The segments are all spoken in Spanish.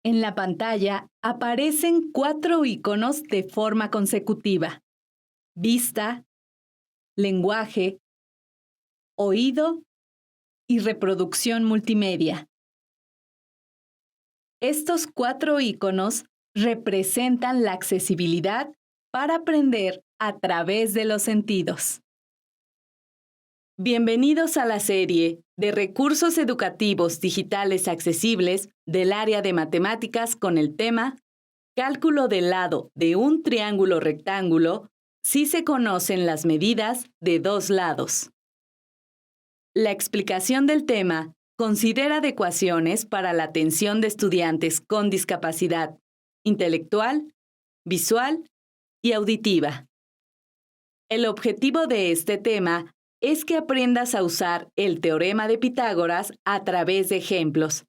En la pantalla aparecen 4 iconos de forma consecutiva: vista, lenguaje, oído y reproducción multimedia. Estos 4 iconos representan la accesibilidad para aprender a través de los sentidos. Bienvenidos a la serie de recursos educativos digitales accesibles del área de matemáticas con el tema Cálculo del lado de un triángulo rectángulo si se conocen las medidas de dos lados. La explicación del tema considera adecuaciones para la atención de estudiantes con discapacidad intelectual, visual y auditiva. El objetivo de este tema es que aprendas a usar el teorema de Pitágoras a través de ejemplos,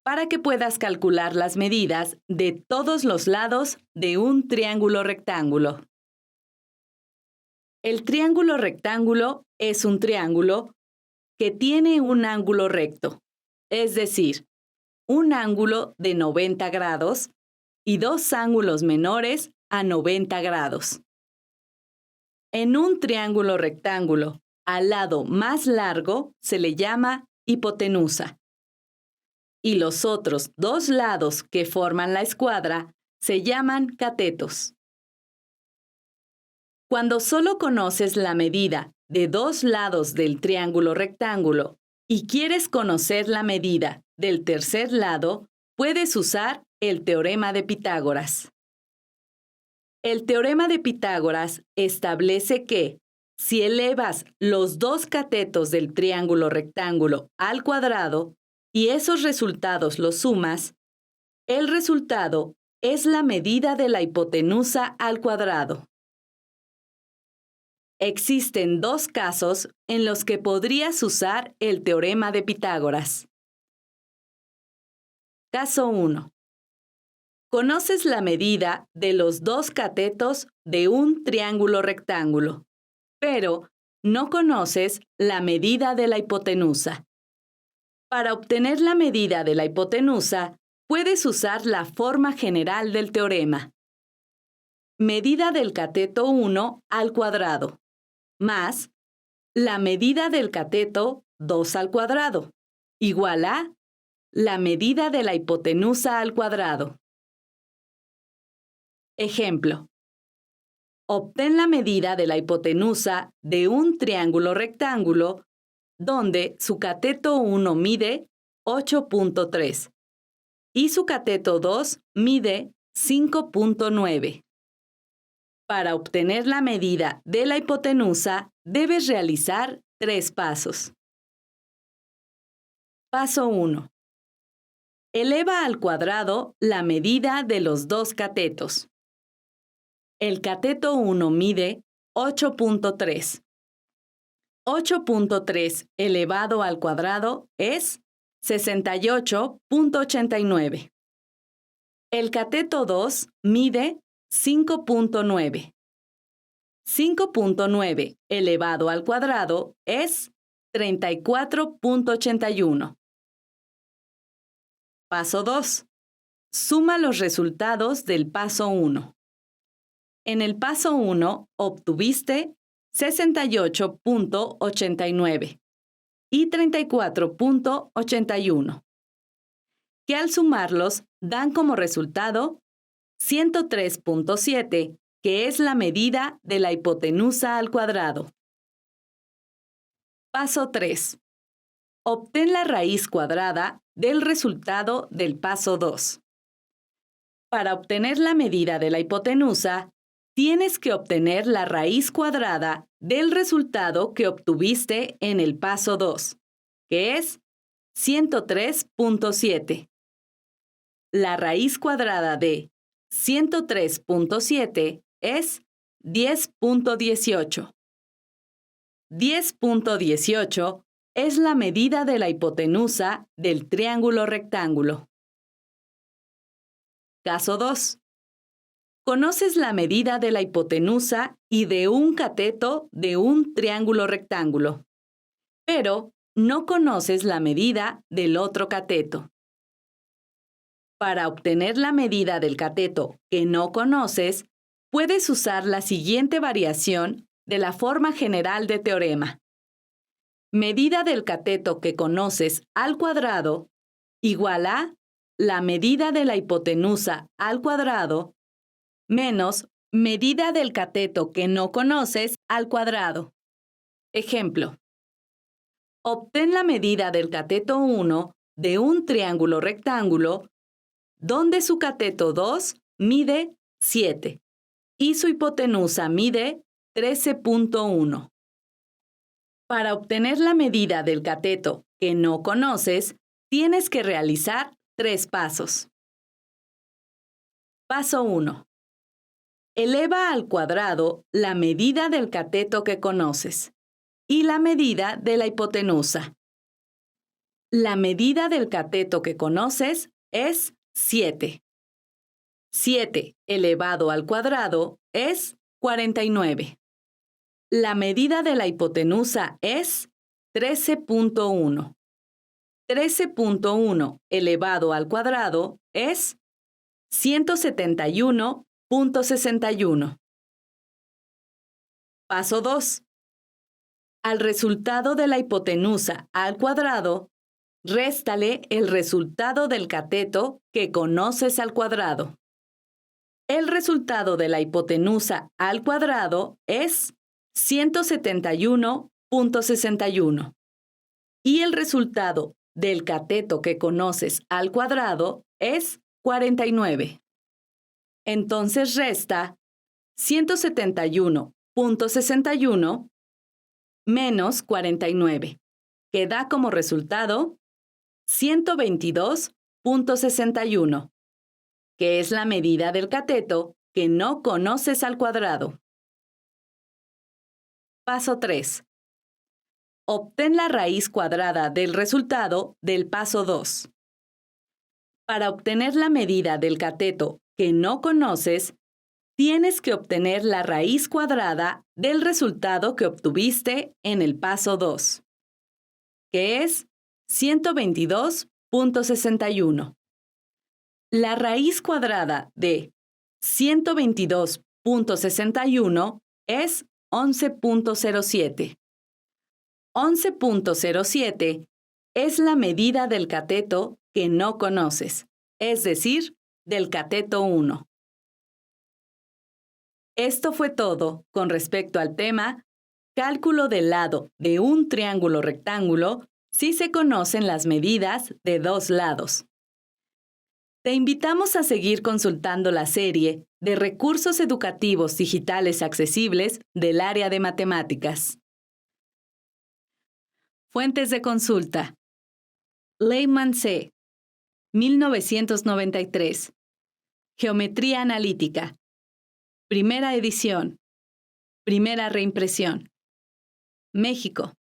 para que puedas calcular las medidas de todos los lados de un triángulo rectángulo. El triángulo rectángulo es un triángulo que tiene un ángulo recto, es decir, un ángulo de 90 grados y dos ángulos menores a 90 grados. En un triángulo rectángulo, al lado más largo se le llama hipotenusa, y los otros dos lados que forman la escuadra se llaman catetos. Cuando solo conoces la medida de dos lados del triángulo rectángulo y quieres conocer la medida del tercer lado, puedes usar el teorema de Pitágoras. El teorema de Pitágoras establece que si elevas los dos catetos del triángulo rectángulo al cuadrado y esos resultados los sumas, el resultado es la medida de la hipotenusa al cuadrado. Existen dos casos en los que podrías usar el teorema de Pitágoras. Caso 1. Conoces la medida de los dos catetos de un triángulo rectángulo, pero no conoces la medida de la hipotenusa. Para obtener la medida de la hipotenusa, puedes usar la forma general del teorema. Medida del cateto 1 al cuadrado, más la medida del cateto 2 al cuadrado, igual a la medida de la hipotenusa al cuadrado. Ejemplo. Obtén la medida de la hipotenusa de un triángulo rectángulo donde su cateto 1 mide 8.3 y su cateto 2 mide 5.9. Para obtener la medida de la hipotenusa, debes realizar 3 pasos. Paso 1. Eleva al cuadrado la medida de los dos catetos. El cateto 1 mide 8.3. 8.3 elevado al cuadrado es 68.89. El cateto 2 mide 5.9. 5.9 elevado al cuadrado es 34.81. Paso 2. Suma los resultados del paso 1. En el paso 1 obtuviste 68.89 y 34.81, que al sumarlos dan como resultado 103.7, que es la medida de la hipotenusa al cuadrado. Paso 3. Obtén la raíz cuadrada del resultado del paso 2. Para obtener la medida de la hipotenusa, tienes que obtener la raíz cuadrada del resultado que obtuviste en el paso 2, que es 103.7. La raíz cuadrada de 103.7 es 10.18. 10.18 es la medida de la hipotenusa del triángulo rectángulo. Caso 2. Conoces la medida de la hipotenusa y de un cateto de un triángulo rectángulo, pero no conoces la medida del otro cateto. Para obtener la medida del cateto que no conoces, puedes usar la siguiente variación de la forma general de teorema. Medida del cateto que conoces al cuadrado igual a la medida de la hipotenusa al cuadrado menos medida del cateto que no conoces al cuadrado. Ejemplo. Obtén la medida del cateto 1 de un triángulo rectángulo donde su cateto 2 mide 7 y su hipotenusa mide 13.1. Para obtener la medida del cateto que no conoces, tienes que realizar 3 pasos. Paso 1. Eleva al cuadrado la medida del cateto que conoces y la medida de la hipotenusa. La medida del cateto que conoces es 7. 7 elevado al cuadrado es 49. La medida de la hipotenusa es 13.1. 13.1 elevado al cuadrado es 171.61. Paso 2. Al resultado de la hipotenusa al cuadrado, réstale el resultado del cateto que conoces al cuadrado. El resultado de la hipotenusa al cuadrado es 171.61 y el resultado del cateto que conoces al cuadrado es 49. Entonces resta 171.61 menos 49, que da como resultado 122.61, que es la medida del cateto que no conoces al cuadrado. Paso 3. Obtén la raíz cuadrada del resultado del paso 2. Para obtener la medida del cateto que no conoces, tienes que obtener la raíz cuadrada del resultado que obtuviste en el paso 2, que es 122.61. La raíz cuadrada de 122.61 es 11.07. 11.07 es la medida del cateto que no conoces, es decir, del cateto 1. Esto fue todo con respecto al tema cálculo del lado de un triángulo rectángulo si se conocen las medidas de dos lados. Te invitamos a seguir consultando la serie de recursos educativos digitales accesibles del área de matemáticas. Fuentes de consulta. Lehman C. 1993. Geometría analítica. Primera edición. Primera reimpresión. México.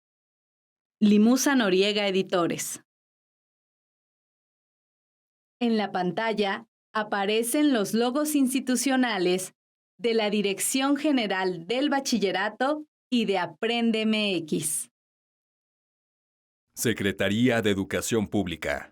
Limusa Noriega Editores. En la pantalla aparecen los logos institucionales de la Dirección General del Bachillerato y de Aprende MX. Secretaría de Educación Pública.